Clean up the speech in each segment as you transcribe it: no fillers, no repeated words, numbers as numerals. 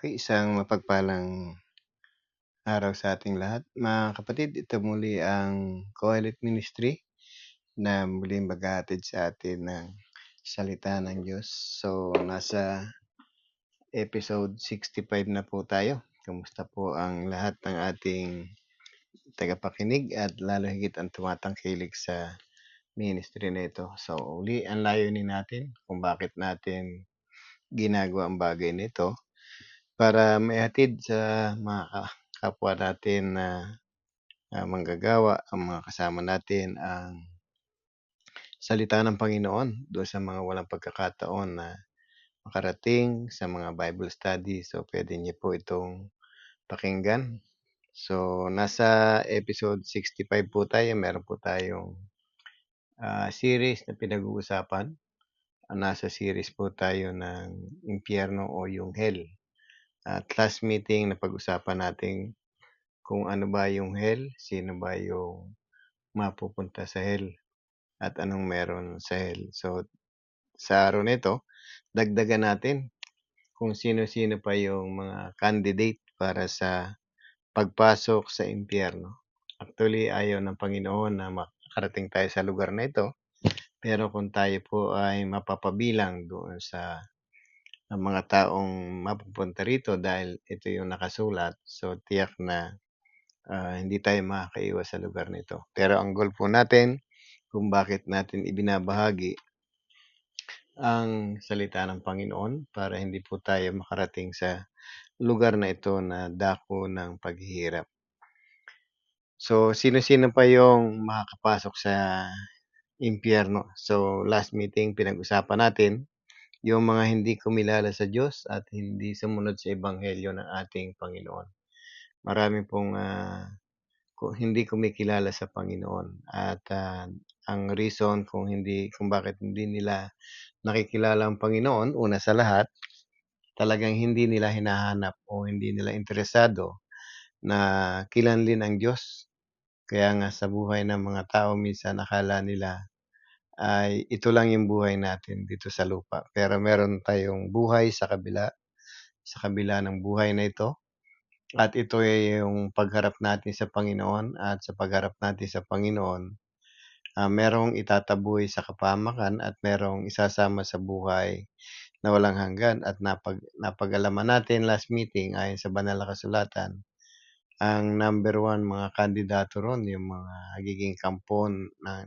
Isang mapagpalang araw sa ating lahat. Mga kapatid, ito muli ang Kohelet Ministry na muling maghahatid sa atin ng salita ng Diyos. So, nasa episode 65 na po tayo. Kumusta po ang lahat ng ating tagapakinig at lalo higit ang tumatangkilik sa ministry na ito. So, uli ang layunin natin kung bakit natin ginagawa ang bagay nito para maihatid sa mga kapwa natin na manggagawa, ang mga kasama natin ang salita ng Panginoon doon sa mga walang pagkakataon na makarating sa mga Bible study. So, pwede niyo po itong pakinggan. So, nasa episode 65 po tayo. Meron po tayong series na pinag-uusapan. Nasa series po tayo ng impyerno o yung hell. At last meeting, napag-usapan natin kung ano ba yung hell, sino ba yung mapupunta sa hell, at anong meron sa hell. So, sa araw nito, dagdagan natin kung sino-sino pa yung mga candidate para sa pagpasok sa impyerno. Actually, ayaw ng Panginoon na makarating tayo sa lugar na ito. Pero kung tayo po ay mapapabilang doon sa mga taong mapupunta rito dahil ito yung nakasulat, so tiyak na hindi tayo makakaiwas sa lugar nito. Pero ang goal po natin, kung bakit natin ibinabahagi ang salita ng Panginoon para hindi po tayo makarating sa lugar na ito na dako ng paghihirap. So, sino-sino pa yung makakapasok sa impyerno? So, last meeting pinag-usapan natin yung mga hindi kumilala sa Diyos at hindi sumunod sa ebanghelyo ng ating Panginoon. Marami pong hindi kumikilala sa Panginoon at ang reason kung bakit hindi nila nakikilala ang Panginoon, una sa lahat, talagang hindi nila hinahanap o hindi nila interesado na kilanlin ang Diyos. Kaya nga sa buhay ng mga tao minsan akala nila ay ito lang yung buhay natin dito sa lupa. Pero meron tayong buhay sa kabila ng buhay na ito. At ito ay yung pagharap natin sa Panginoon at sa pagharap natin sa Panginoon, merong itataboy sa kapahamakan at merong isasama sa buhay na walang hanggan at napag-alaman natin last meeting ayon sa banal na kasulatan, ang number one mga kandidato ron yung mga nagiging kampo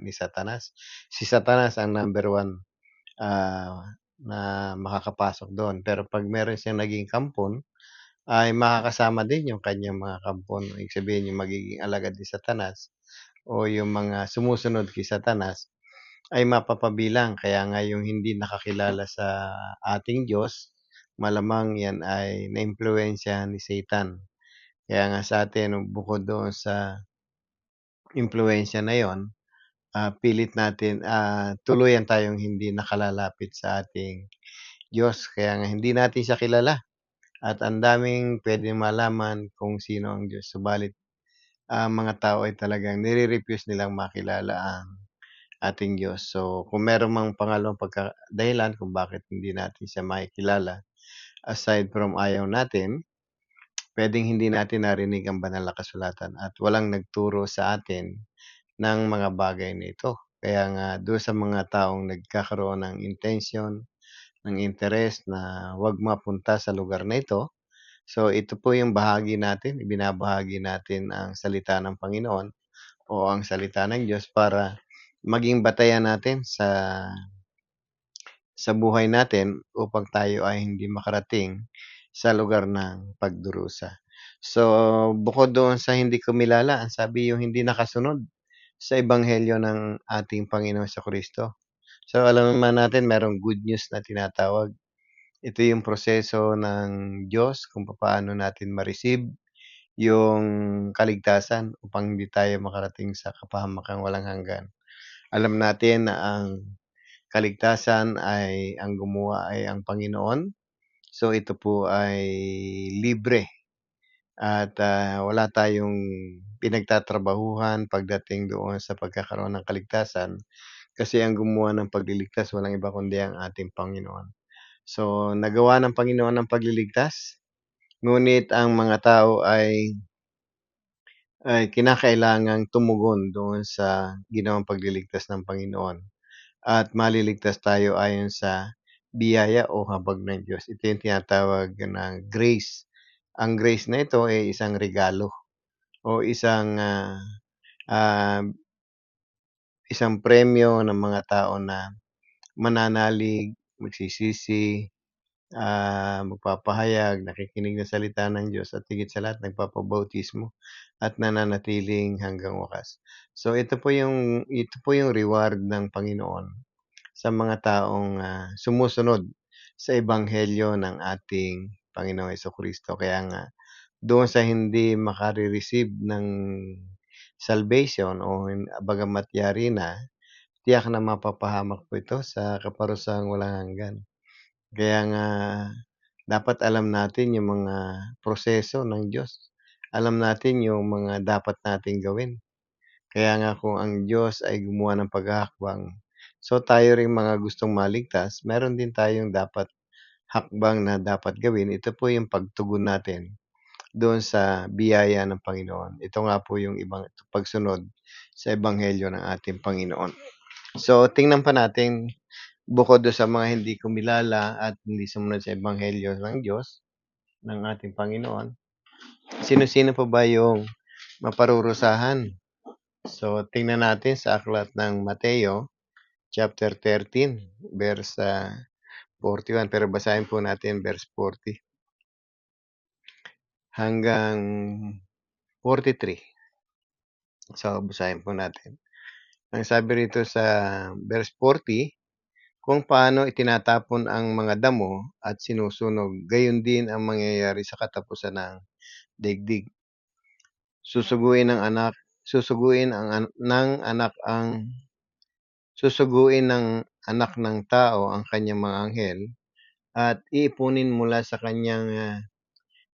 ni Satanas. Si Satanas ang number one na makakapasok doon. Pero pag meron siyang naging kampon, ay makakasama din yung kanyang mga kampon. Ibig sabihin yung magiging alagad ni Satanas o yung mga sumusunod kay Satanas ay mapapabilang. Kaya nga yung hindi nakakilala sa ating Diyos, malamang yan ay naimpluwensyahan ni Satan. Kaya nga sa atin, bukod doon sa impluwensya na yon, pilit natin, tuluyan tayong hindi nakalalapit sa ating Diyos. Kaya nga hindi natin siya kilala at ang daming pwedeng malaman kung sino ang Diyos. Subalit, ang mga tao ay talagang nire-refuse nilang makilala ang ating Diyos. So, kung meron mang pangalawang dahilan kung bakit hindi natin siya makikilala, aside from ayaw natin, puwedeng hindi natin narinig ang banal na kasulatan at walang nagturo sa atin ng mga bagay na ito. Kaya nga doon sa mga taong nagkakaroon ng intention, ng interes na 'wag mapunta sa lugar na ito, so ito po yung bahagi natin, ibinabahagi natin ang salita ng Panginoon o ang salita ng Diyos para maging batayan natin sa buhay natin upang tayo ay hindi makarating sa lugar ng pagdurusa. So, bukod doon sa hindi kumilala, ang sabi yung hindi nakasunod sa ebanghelyo ng ating Panginoon Kristo. So, alam naman natin merong good news na tinatawag. Ito yung proseso ng Diyos kung paano natin ma-receive yung kaligtasan upang hindi tayo makarating sa kapahamakang walang hanggan. Alam natin na ang kaligtasan ay ang gumawa ay ang Panginoon. So ito po ay libre at wala tayong pinagtatrabahuhan pagdating doon sa pagkakaroon ng kaligtasan kasi ang gumawa ng pagliligtas walang iba kundi ang ating Panginoon. So nagawa ng Panginoon ang pagliligtas Ngunit ang mga tao ay kinakailangang tumugon doon sa ginawang pagliligtas ng Panginoon at maliligtas tayo ayon sa biyaya o habag ng Diyos. Ito yung tinatawag na grace. Ang grace na ito ay isang regalo o ah, isang premyo ng mga tao na mananalig, magsisisi, magpapahayag, nakikinig ng salita ng Diyos at higit sa lahat nagpapabautismo at nananatiling hanggang wakas. So ito po yung reward ng Panginoon sa mga taong, sumusunod sa ebanghelyo ng ating Panginoong Jesucristo. Kaya nga doon sa hindi makare-receive ng salvation o bagamat yari na, tiyak na mapapahamak po ito sa kaparusahang walang hanggan. Kaya nga dapat alam natin yung mga proseso ng Diyos. Alam natin yung mga dapat nating gawin. Kaya nga kung ang Diyos ay gumawa ng paghahakbang, so tayo ring mga gustong maligtas, meron din tayong dapat hakbang na dapat gawin. Ito po yung pagtugon natin doon sa biyaya ng Panginoon. Ito nga po yung pagsunod sa ebanghelyo ng ating Panginoon. So tingnan pa natin, bukod doon sa mga hindi kumilala at hindi sumunod sa ebanghelyo ng Diyos, ng ating Panginoon, sino-sino pa ba yung maparurusahan? So tingnan natin sa aklat ng Mateo chapter 13 verse 41, pero basahin po natin verse 40 hanggang 43. So basahin po natin. Ang sabi rito sa verse 40, kung paano itinatapon ang mga damo at sinusunog, gayon din ang mangyayari sa katapusan ng daigdig. Susuguin ng anak, susuguin ang ng anak ang susuguin ng anak ng tao ang kanyang mga anghel at iipunin mula sa kanyang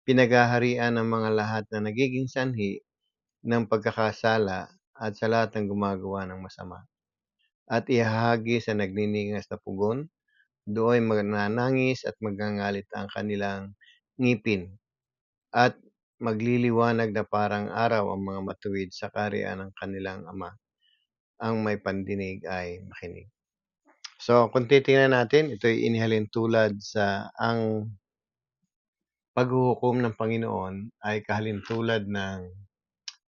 pinaghaharian ang mga lahat na nagiging sanhi ng pagkakasala at sa lahat ng gumagawa ng masama. At ihahagi sa nagniningas na pugon, doon magnanangis at magngangalit ang kanilang ngipin, at magliliwanag na parang araw ang mga matuwid sa kaharian ng kanilang Ama. Ang may pandinig ay makinig. So, kung titingnan natin, ito'y inihalin tulad sa ang paghuhukom ng Panginoon ay kahalintulad ng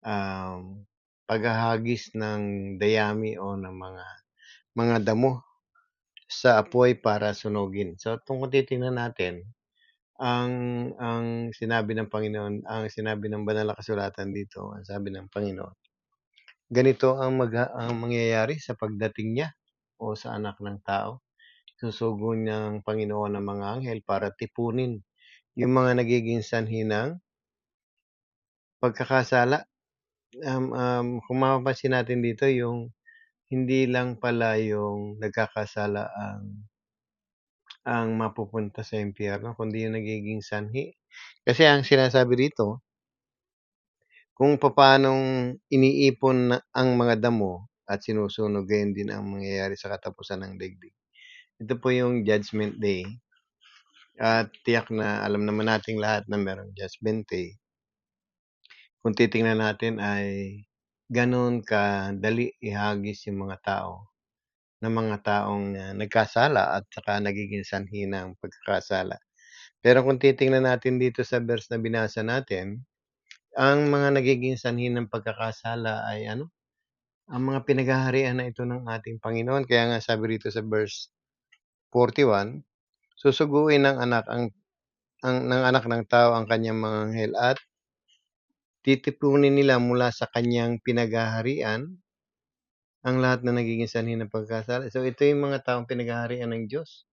um, paghahagis ng dayami o ng mga damo sa apoy para sunugin. So, kung titingnan natin, ang ang sinabi ng Panginoon, ang sinabi ng banal na kasulatan dito, ang sabi ng Panginoon, ganito ang mangyayari sa pagdating niya o sa anak ng tao. Susugo ng Panginoon ng mga anghel para tipunin yung mga nagiging sanhi ng pagkakasala. Kung mapapansin natin dito, yung hindi lang pala yung nagkakasala ang mapupunta sa impyerno, kundi yung nagiging sanhi. Kasi ang sinasabi dito, kung papaanong iniipon ang mga damo at sinusunog, gayon din ang mangyayari sa katapusan ng daigdig. Ito po yung Judgment Day. At tiyak na alam naman nating lahat na merong Judgment Day. Kung titingnan natin ay gano'n kadali ihagis yung mga tao, ng mga taong nagkasala at saka nagiging sanhi ng pagkakasala. Pero kung titingnan natin dito sa verse na binasa natin, ang mga nagiging sanhi ng pagkakasala ay ang mga pinaghaharian na ito ng ating Panginoon. Kaya nga sabi rito sa verse 41, susuguin ng anak ng tao ang kanyang mga anghel at titipunin nila mula sa kanyang pinaghaharian ang lahat na nagiging sanhi ng pagkakasala. So ito yung mga taong pinaghaharian ng Diyos.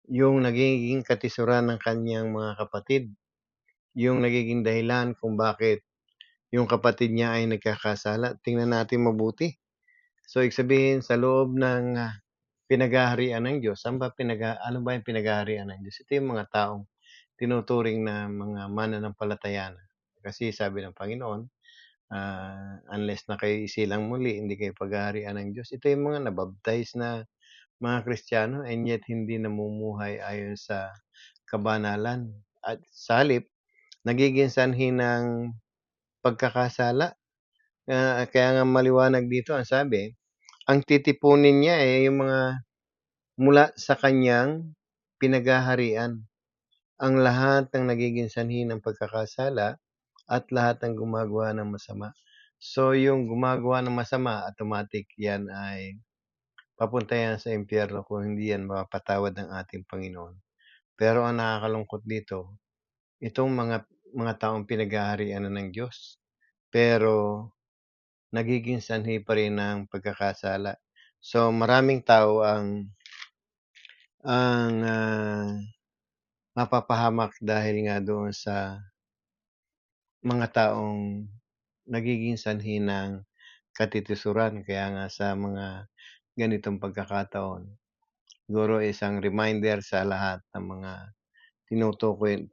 Yung nagiging katisuran ng kanyang mga kapatid. Yung nagiging dahilan kung bakit yung kapatid niya ay nagkakasala. Tingnan natin mabuti. So ibig sabihin sa loob ng pinaghaharian ng Diyos, ano ba yung pinaghaharian ng Diyos? Ito yung mga taong tinuturing na mga mananampalataya na. Kasi sabi ng Panginoon, unless na kayo isilang muli, hindi kayo paghaharian ng Diyos. Ito yung mga nabaptize na mga Kristiyano and yet hindi namumuhay ayon sa kabanalan. At sa halip, nagiging sanhi ng pagkakasala. Kaya nga maliwanag dito ang sabi, ang titipunin niya, yung mga mula sa kanyang pinaghaharian, ang lahat ng nagiging sanhi ng pagkakasala at lahat ng gumagawa ng masama. So, yung gumagawa ng masama, automatic yan ay papunta yan sa impyerno kung hindi yan mapapatawad ng ating Panginoon. Pero ang nakakalungkot dito, itong mga taong pinaghaharian na ng Diyos, pero nagiging sanhi pa rin ng pagkakasala. So, maraming tao ang mapapahamak dahil nga doon sa mga taong nagiging sanhi ng katitisuran. Kaya nga sa mga ganitong pagkakataon, siguro isang reminder sa lahat ng mga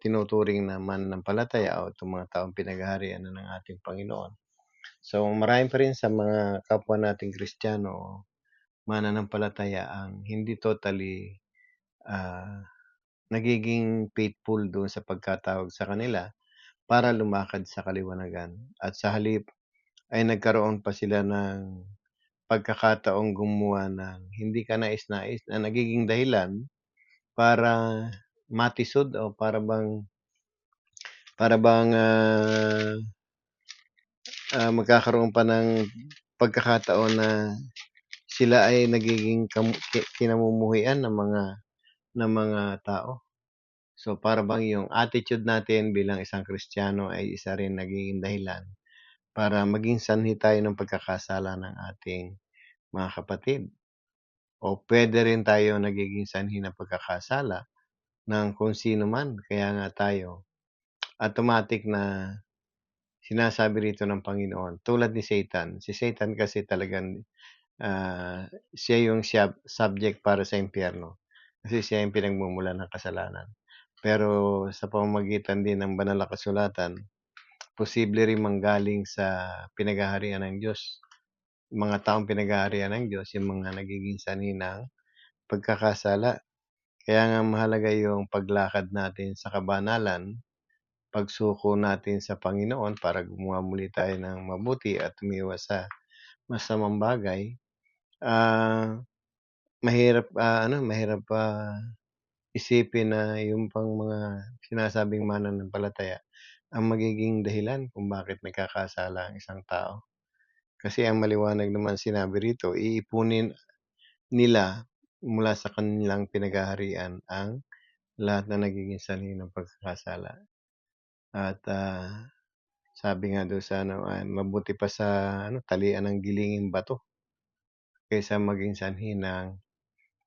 tinuturing na mananampalataya o itong mga taong pinaghaharian na ng ating Panginoon. So, marami pa rin sa mga kapwa nating Kristiyano o mananampalataya ang hindi totally ah, nagiging faithful doon sa pagkatawag sa kanila para lumakad sa kaliwanagan. At sa halip ay nagkaroon pa sila ng pagkakataong gumawa ng hindi kanais-nais na nagiging dahilan para matisod o para bang magkakaroon pa ng pagkakataon na sila ay nagiging kinamumuhian ng mga tao. So, para bang yung attitude natin bilang isang Kristiyano ay isa rin nagiging dahilan para maging sanhi tayo ng pagkakasala ng ating mga kapatid. O puwede rin tayo nagiging sanhi ng pagkakasala ng kung sino man. Kaya nga tayo automatic na sinasabi rito ng Panginoon, tulad ni Satan. Si Satan kasi talagang siya yung subject para sa impyerno. Kasi siya yung pinagmumulan ng kasalanan. Pero sa pamamagitan din ng banal na kasulatan, posible rin manggaling sa pinaghaharian ng Diyos. Mga taong pinaghaharian ng Diyos, yung mga nagiging sanhi ng pagkakasala. Kaya nga mahalaga yung paglakad natin sa kabanalan, pagsuko natin sa Panginoon para gumawa muli tayo ng mabuti at umiwas sa masamang bagay. Mahirap isipin na yung pang mga sinasabing mananampalataya ang magiging dahilan kung bakit nagkakasala ang isang tao. Kasi ang maliwanag naman sinabi rito, iipunin nila mula sa kanilang pinaghaharian ang lahat na nagiging sanhi ng pagkakasala. At sabi nga doon sa mabuti pa sa talian ng gilinging bato kaysa maging sanhi ng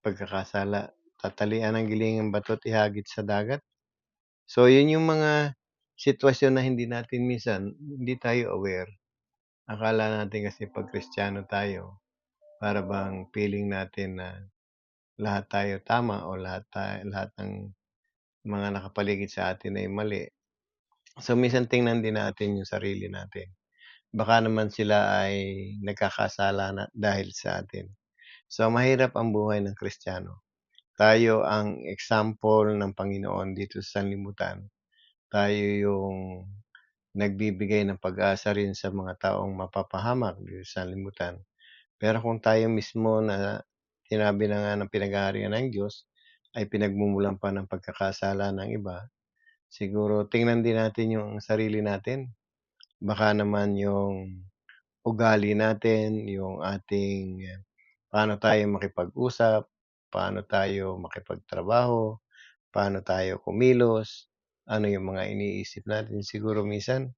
pagkakasala. Tatalian ng gilinging bato at ihagit sa dagat. So, yun yung mga sitwasyon na hindi tayo aware. Akala natin kasi 'pag Kristiyano tayo, para bang feeling natin na lahat tayo tama o lahat ng mga nakapaligid sa atin ay mali. So, minsan tingnan din natin yung sarili natin. Baka naman sila ay nagkakasala na dahil sa atin. So, mahirap ang buhay ng Kristiyano. Tayo ang example ng Panginoon dito sa sanlibutan. Tayo yung nagbibigay ng pag-asa rin sa mga taong mapapahamak dito sa sanlibutan. Pero kung tayo mismo na sinabi na nga ng pinag-aarian ng Diyos ay pinagmumulan pa ng pagkakasala ng iba, siguro tingnan din natin yung sarili natin. Baka naman yung ugali natin, yung ating paano tayo makipag-usap, paano tayo makipagtrabaho, paano tayo kumilos, ano yung mga iniisip natin. Siguro minsan,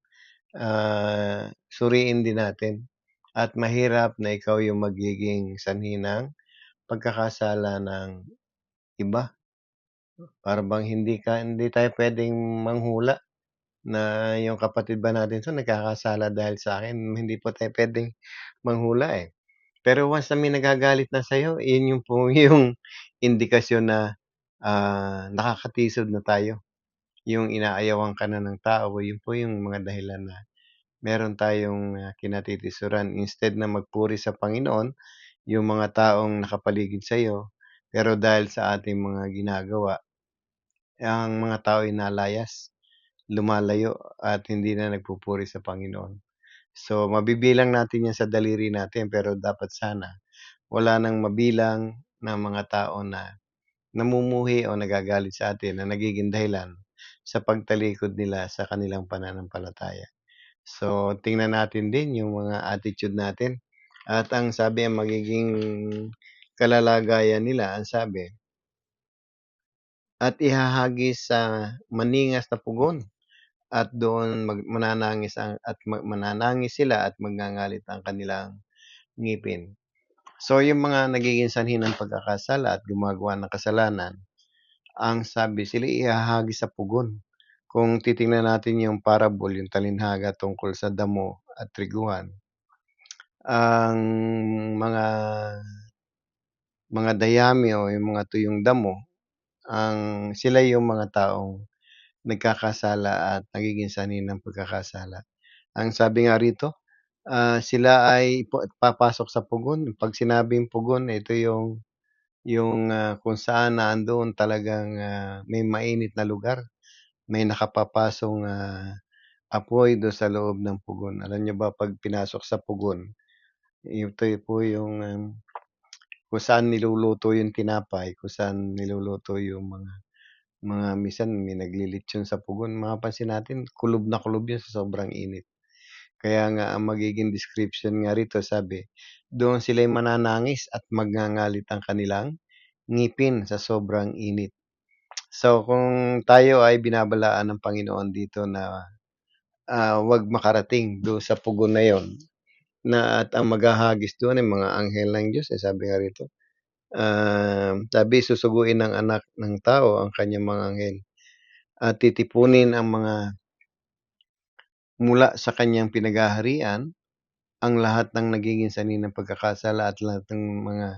suriin din natin at mahirap na ikaw yung magiging sanhi ng pagkakasala ng iba. Para bang hindi tayo puwedeng manghula na yung kapatid ba natin 'to nagkakasala dahil sa'kin, hindi po tayo puwedeng manghula, eh. Pero once na may nagagalit na sa'yo, yun yung po yung indikasyon na, nakakatisod na tayo. Yung inaayawan ka na ng tao, yun po yung mga dahilan na meron tayong, kinatitisuran. Instead na magpuri sa Panginoon, yung mga taong nakapaligid sa'yo, pero dahil sa ating mga ginagawa, ang mga tao ay nalayas. lumalayo at hindi na nagpupuri sa Panginoon. So, mabibilang natin 'yan sa daliri natin pero dapat sana wala nang mabilang na mga tao na namumuhi o nagagalit sa atin na nagiging dahilan sa pagtalikod nila sa kanilang pananampalataya. So, tingnan natin din yung mga attitude natin at ang sabi ang magiging kalalagayan nila, ang sabi, "At ihahagis sa maningas na pugon at doon mananangis sila at magngangalit ang kanilang ngipin." So, yung mga nagiging sanhi ng pagkakasala at gumagawa ng kasalanan, ang sabi sila ihahagis sa pugon. Kung titingnan natin yung parable, yung talinhaga tungkol sa damo at triguhan, ang mga dayami o yung mga tuyong damo, sila yung mga taong nagkakasala at nagiging sanhi ng pagkakasala. Ang sabi nga rito, sila ay papasok sa pugon. 'Pag sinabing pugon, ito yung kung saan na andoon talagang, may mainit na lugar, may nakapapasong, apoy do sa loob ng pugon. Alam niyo ba 'pag pinasok sa pugon, ito po yung, kung saan niluluto yung tinapay, kung saan niluluto yung mga minsan may naglilitsyon sa pugon, mapapansin natin kulob na kulob yun sa sobrang init. Kaya nga ang magiging description nga rito sabi, doon sila'y mananangis at magngangalit ang kanilang ngipin sa sobrang init. So, kung tayo ay binabalaan ng Panginoon dito na, 'wag makarating do'n sa pugon na 'yon, na at ang maghahagis do'n ay mga anghel ng Diyos, sabi nga rito. Sabi susuguin ng anak ng tao ang kanyang mga anghel at titipunin ang mga mula sa kanyang pinaghaharian ang lahat ng nagiging sanhi ng pagkakasala at lahat ng mga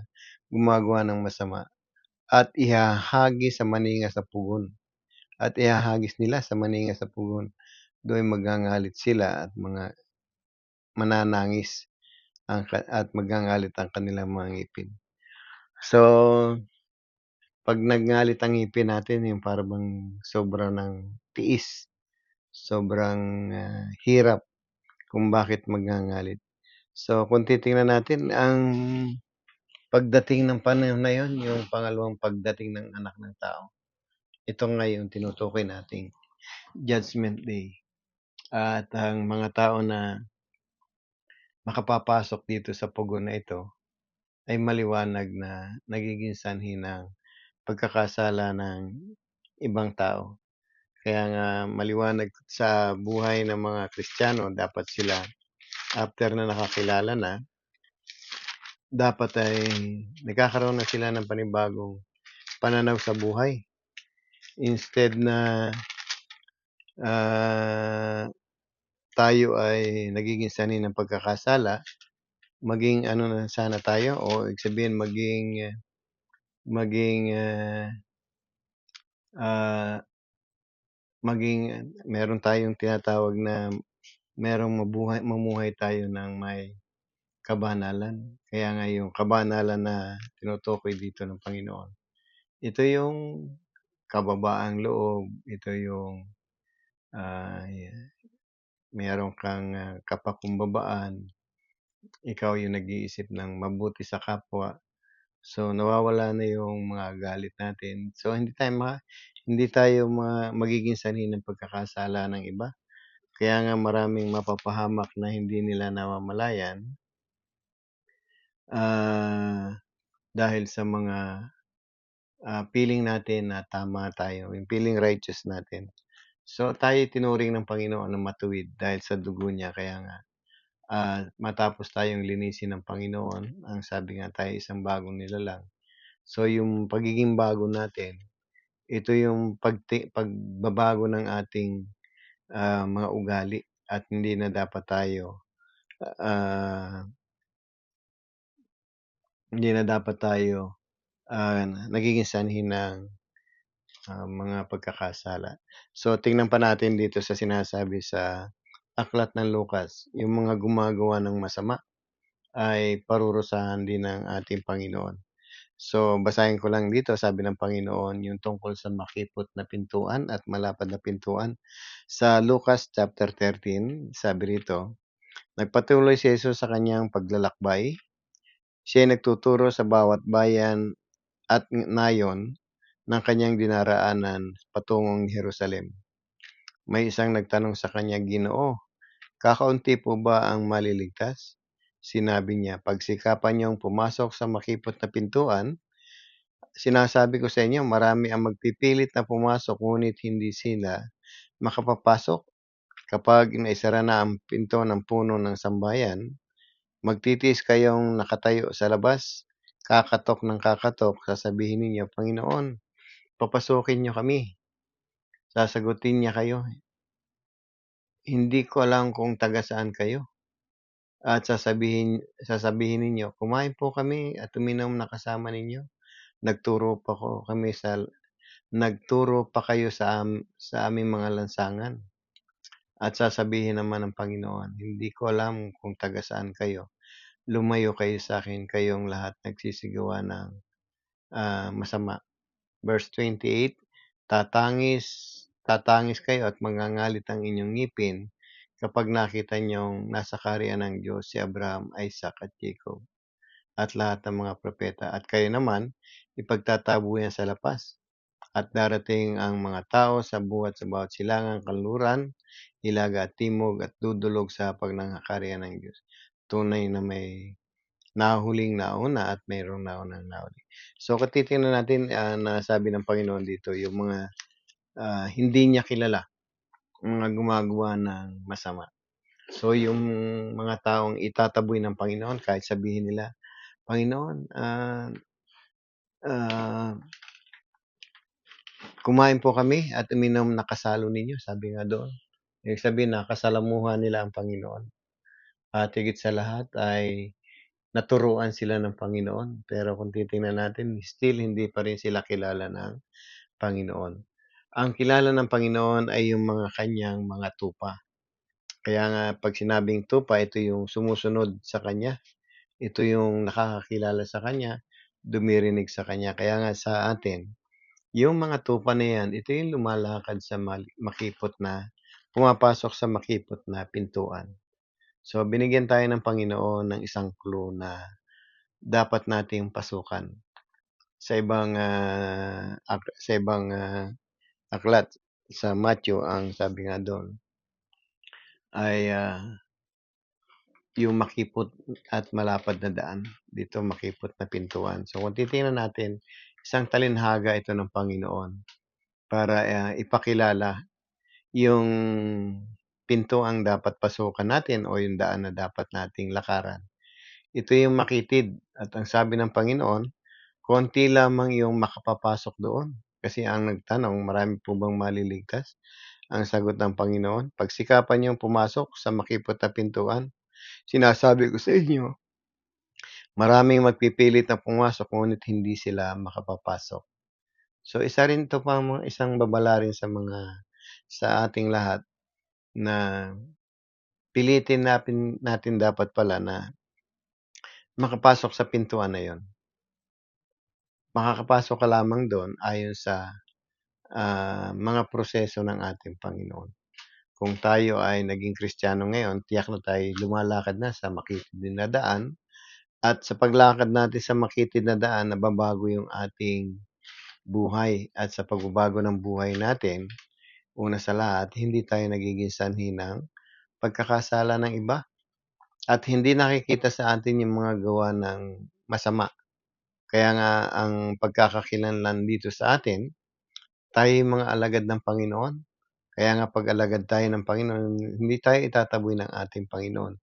gumagawa ng masama at ihahagis sa maningas na pugon at ihahagis nila sa maningas na pugon. Doon magngangalit sila at mga mananangis at magngangalit ang kanilang mga ngipin. So, 'pag nagngalit ang ngipin natin yung para bang sobra ng tiis, sobrang, hirap kung bakit magngangalit. So, kung titingnan natin ang pagdating ng panahon na yun, yung pangalawang pagdating ng Anak ng Tao, ito nga yung tinutukoy nating Judgment Day. At ang mga tao na makapapasok dito sa pugon na ito ay maliwanag na nagiging sanhi ng pagkakasala ng ibang tao. Kaya nga maliwanag sa buhay ng mga Kristiyano dapat sila after na nakakilala na, dapat ay nagkakaroon na sila ng panibagong pananaw sa buhay. Instead na, ah, tayo ay nagiging sanhi ng pagkakasala, maging ano na sana tayo o ibig sabihin maging, ah, maging meron tayong tinatawag na mamuhay tayo ng may kabanalan. Kaya nga yung kabanalan na tinutukoy dito ng Panginoon, ito yung kababaang loob, ito yung, meron kang, kapakumbabaan, ikaw yung nag-iisip ng mabuti sa kapwa. So, nawawala na yung mga galit natin. So, hindi tayo magiging sanhi ng pagkakasala ng iba. Kaya nga maraming mapapahamak na hindi nila namamalayan, dahil sa mga, feeling natin na tama tayo, yung feeling righteous natin. So, tayo'y tinuring ng Panginoon na matuwid dahil sa dugo niya. Kaya nga, matapos tayong linisin ng Panginoon, ang sabi nga tayo isang bagong nilalang. So, yung pagiging bago natin, ito yung pagbabago ng ating, mga ugali at hindi na dapat tayo, ah, hindi na dapat tayo, nagiging sanhi ng, mga pagkakasala. So, tingnan pa natin dito sa sinasabi sa aklat ng Lucas, yung mga gumagawa ng masama ay parurusahan din ng ating Panginoon. So, basahin ko lang dito, sabi ng Panginoon, yung tungkol sa makipot na pintuan at malapad na pintuan. Sa Lucas chapter 13, sabi rito, nagpatuloy si Jesus sa kanyang paglalakbay. Siya ay nagtuturo sa bawat bayan at nayon ng kanyang dinaraanan patungong Jerusalem. May isang nagtanong sa kanya, Ginoo, kakaunti po ba ang maliligtas? Sinabi niya, pagsikapan niyong pumasok sa makipot na pintuan. Sinasabi ko sa inyo, marami ang magpipilit na pumasok ngunit hindi sila makapapasok. Kapag naisara na ang pinto ng puno ng sambayan, magtitiis kayong nakatayo sa labas, kakatok ng kakatok, sasabihin ninyo, Panginoon, papasukin niyo kami. Sasagutin niya kayo, hindi ko alam kung taga saan kayo. At sasabihin ninyo, kumain po kami at uminom na kasama ninyo. Nagturo pa ko kami sa Nagturo pa kayo sa aming mga lansangan. At sasabihin naman ng Panginoon, hindi ko alam kung taga saan kayo. Lumayo kayo sa akin, kayong lahat nagsisigawa ng masama. Verse 28, tatangis, tatangis kayo at mangangalit ang inyong ngipin kapag nakita niyong nasa kaharian ng Diyos si Abraham, Isaac at Jacob at lahat ng mga propeta. At kayo naman, ipagtatabuyan sa lapas. At darating ang mga tao sa bawat silangang kanluran, hilaga at timog at dudulog sa pagnanghakarian ng Diyos. Tunay na may nahuling nauna at mayroong naunang nahuli. So kung titingnan natin, na sabi ng Panginoon dito, yung mga hindi niya kilala, mga gumagawa ng masama. So yung mga taong itataboy ng Panginoon, kahit sabihin nila, Panginoon, kumain po kami at uminom na kasalo ninyo, sabi nga doon. Ibig sabihin, nakasalamuhan nila ang Panginoon. At higit sa lahat ay naturuan sila ng Panginoon. Pero kung titingnan natin, still hindi pa rin sila kilala ng Panginoon. Ang kilala ng Panginoon ay yung mga kanyang mga tupa. Kaya nga pag sinabing tupa, ito yung sumusunod sa kanya. Ito yung nakakakilala sa kanya, dumirinig sa kanya. Kaya nga sa atin, yung mga tupa na yan, ito yung lumalakad sa pumapasok sa makipot na pintuan. So, binigyan tayo ng Panginoon ng isang clue na dapat nating pasukan. Sa ibang aklat, sa Matthew, ang sabi nga doon ay yung makipot at malapad na daan. Dito, makipot na pintuan. So, kung titingnan natin, isang talinhaga ito ng Panginoon para ipakilala yung pinto ang dapat pasukan natin o yung daan na dapat nating lakaran. Ito yung makitid at ang sabi ng Panginoon, konti lamang yung makapapasok doon. Kasi ang nagtanong, marami po bang maliligtas? Ang sagot ng Panginoon, pagsikapan niyong pumasok sa makipot na pintuan, sinasabi ko sa inyo, maraming magpipilit na pumasok ngunit hindi sila makapapasok. So isa rin to pa isang babala rin sa ating lahat na pilitin natin dapat pala na makapasok sa pintuan na yon. Makakapasok ka lamang doon ayon sa mga proseso ng ating Panginoon. Kung tayo ay naging Kristiyano ngayon, tiyak na tayo lumalakad na sa makitid na daan at sa paglakad natin sa makitid na daan, nababago yung ating buhay at sa pagbabago ng buhay natin, una sa lahat, hindi tayo nagiging sanhi ng pagkakasala ng iba at hindi nakikita sa atin yung mga gawa ng masama. Kaya nga ang pagkakakilanlan dito sa atin, tayo yung mga alagad ng Panginoon. Kaya nga pag alagad tayo ng Panginoon, hindi tayo itataboy ng ating Panginoon.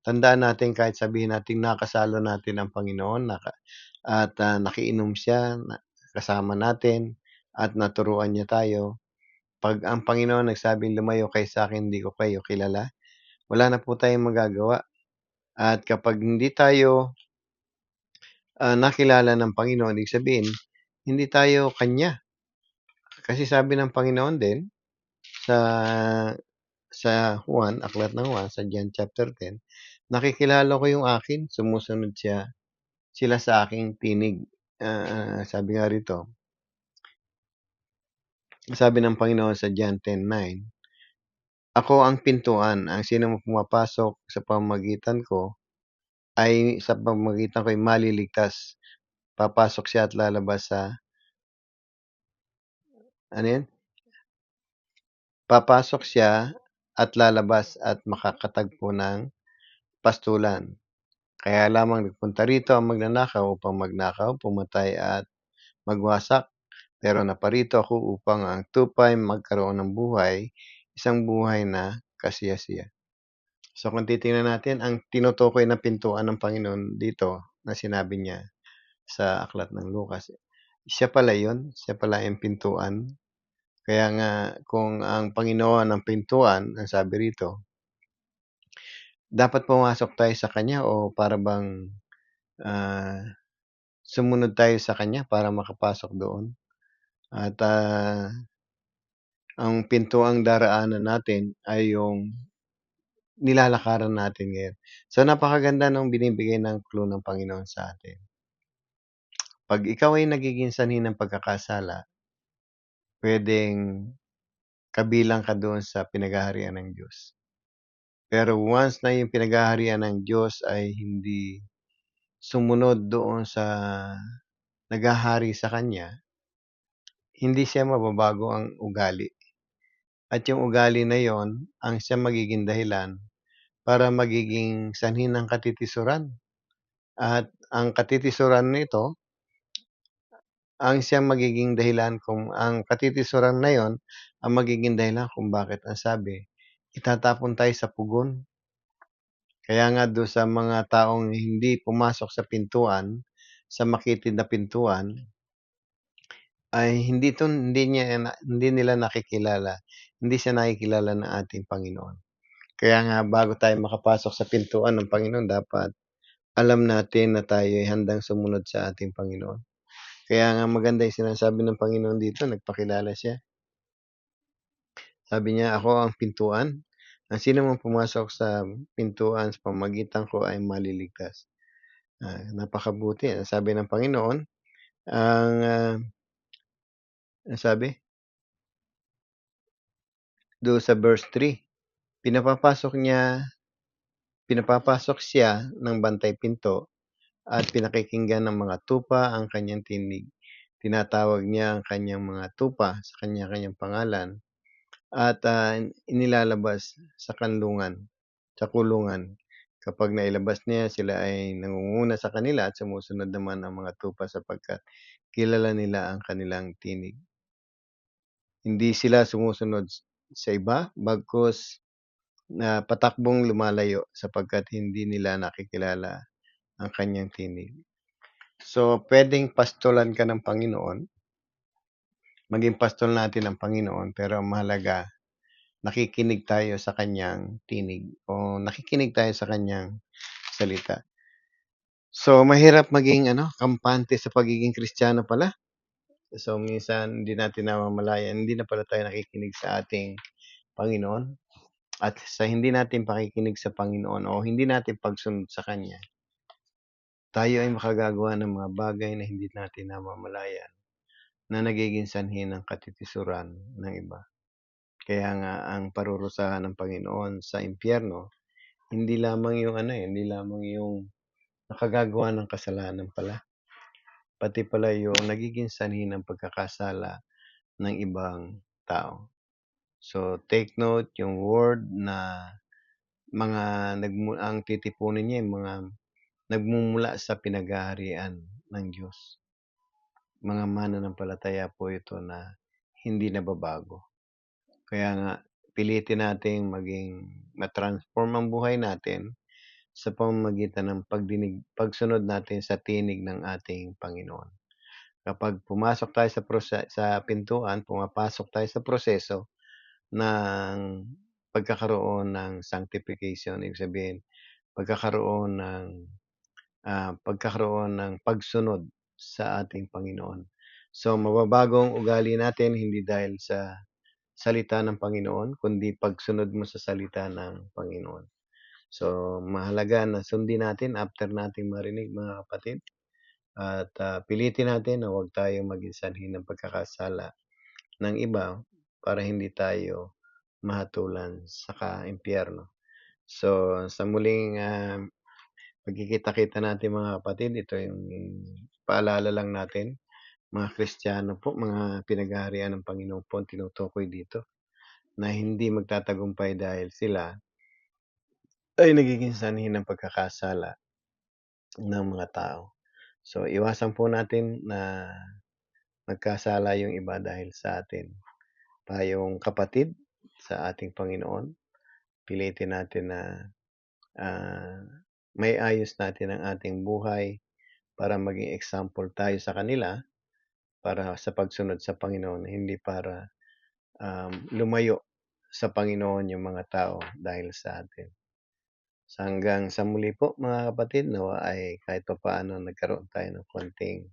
Tandaan natin kahit sabihin natin nakasalo natin ang Panginoon at nakiinom siya kasama natin at naturuan niya tayo. Pag ang Panginoon nagsabing lumayo kayo sa akin, hindi ko kayo kilala, wala na po tayong magagawa. At kapag hindi tayo nakilala ng Panginoon, ibig sabihin, hindi tayo Kanya. Kasi sabi ng Panginoon din sa aklat ng Juan, sa John chapter 10, nakikilala ko yung akin, sumusunod sila sa aking tinig. sabi nga rito, sabi ng Panginoon sa John 10:9, "Ako ang pintuan, ang sinumang pumapasok sa pamamagitan ko sa pamamagitan ko'y maliligtas. Papasok siya at lalabas sa" ano 'yun? "Papasok siya at lalabas at makakatagpo ng pastulan. Kaya lamang nagpunta rito ang magnanakaw upang magnakaw, pumatay at magwasak. Pero naparito ako upang ang tupay magkaroon ng buhay, isang buhay na kasiyasiya." So kung titingnan natin, ang tinutukoy na pintuan ng Panginoon dito na sinabi niya sa aklat ng Lucas, siya pala 'yun, siya pala yung pintuan. Kaya nga kung ang Panginoon ang pintuan, ang sabi rito, dapat pumasok tayo sa kanya o para bang, ah, sumunod tayo sa kanya para makapasok doon? At, ang pintuang daraanan natin ay yung nilalakaran natin ngayon. So, napakaganda nung binibigay ng clue ng Panginoon sa atin. 'Pag ikaw ay nagiging sanhi ng pagkakasala, puwedeng kabilang ka doon sa pinaghaharian ng Diyos. Pero once na yung pinaghaharian ng Diyos ay hindi sumunod doon sa naghahari sa Kanya, hindi siya mababago ang ugali. At yung ugali na yon ang siyang magiging dahilan para magiging sanhi ng katitisuran. At ang katitisuran nito, ang siyang magiging dahilan kung ang katitisuran na yon ang magiging dahilan kung bakit ang sabi, itatapon tayo sa pugon. Kaya nga do'n sa mga taong hindi pumasok sa pintuan, sa makitid na pintuan, ay hindi nila nakikilala, hindi siya nakikilala ng ating Panginoon. Kaya nga bago tayo makapasok sa pintuan ng Panginoon dapat alam natin na tayo ay handang sumunod sa ating Panginoon. Kaya nga maganda yung sinasabi ng Panginoon dito, nagpakilala siya. Sabi niya, "Ako ang pintuan. Ang sinumang pumasok sa pintuan sa pamamagitan ko ay maliligtas." Napakabuti. Sabi ng Panginoon, ang, anong sabi? Doon sa verse 3, pinapapasok niya pinapapasok siya ng bantay pinto at pinakikinggan ng mga tupa ang kanyang tinig. Tinatawag niya ang kanyang mga tupa sa kanya-kanyang pangalan at, inilalabas sa kulungan. Kapag nailabas niya, sila ay nangunguna sa kanila at sumusunod naman ang mga tupa sapagkat kilala nila ang kanilang tinig. Hindi sila sumusunod sa iba bagkus patakbong lumalayo sapagkat hindi nila nakikilala ang kanyang tinig. So, puwedeng pastulan ka ng Panginoon, maging pastol natin ang Panginoon, pero ang mahalaga nakikinig tayo sa kanyang tinig o nakikinig tayo sa kanyang salita. So, mahirap maging kampante sa pagiging Kristiyano pala. So, minsan hindi natin namamalayan, hindi na pala tayo nakikinig sa ating Panginoon. At sa hindi natin pakikinig sa Panginoon o hindi natin pagsunod sa Kanya, tayo ay makagagawa ng mga bagay na hindi natin namamalayan na nagiging sanhi ng katitisuran ng iba. Kaya nga ang parurusahan ng Panginoon sa impyerno, hindi lamang yung hindi lamang yung nakagagawa ng kasalanan pala, pati pala yung nagiging sanhi ng pagkakasala ng ibang tao. So, take note yung word na mga ang titipunin niya yung mga nagmumula sa pinaghaharian ng Diyos. Mga mananampalataya po ito na hindi nababago. Kaya nga, pilitin nating ma-transform ang buhay natin sa pamamagitan ng pagsunod natin sa tinig ng ating Panginoon. Kapag pumasok tayo sa pintuan, pumapasok tayo sa proseso ng pagkakaroon ng sanctification, ibig sabihin, pagkakaroon ng pagsunod sa ating Panginoon. So, mababago ang ugali natin hindi dahil sa salita ng Panginoon, kundi pagsunod mo sa salita ng Panginoon. So, mahalaga na sundin natin after nating marinig mga kapatid At, pilitin natin na huwag tayong maging sanhi ng pagkakasala ng iba para hindi tayo mahatulan sa impyerno. So, sa muling, pagkikita-kita natin mga kapatid, ito yung paalala lang natin, mga Kristiyano po, mga pinag-aarian ng Panginoon po ang tinutukoy dito, na hindi magtatagumpay dahil sila ay nagiging sanhi ng pagkakasala ng mga tao. So, iwasan po natin na magkasala yung iba dahil sa atin. Tayong kapatid sa ating Panginoon, pilitin natin na ah, may ayos natin ang ating buhay para maging example tayo sa kanila para sa pagsunod sa Panginoon, hindi para lumayo sa Panginoon yung mga tao dahil sa atin. So hanggang sa muli po mga kapatid, nawa ay kahit pa paano nagkaroon tayo ng konting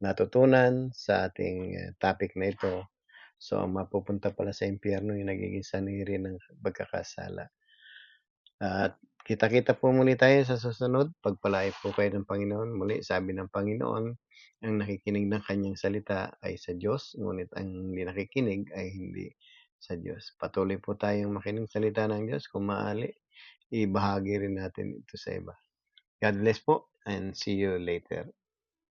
natutunan sa ating topic na ito. So ang mapupunta pala sa impyerno yung nagiging sanhi ng pagkakasala. At kita-kita po muli tayo sa susunod. Pagpalain po kayo ng Panginoon. Muli, sabi ng Panginoon, ang nakikinig ng kanyang salita ay sa Diyos, ngunit ang hindi nakikinig ay hindi sa Diyos. Patuloy po tayong makinig salita ng Diyos. Kung maaari, ibahagi rin natin ito sa iba. God bless po and see you later.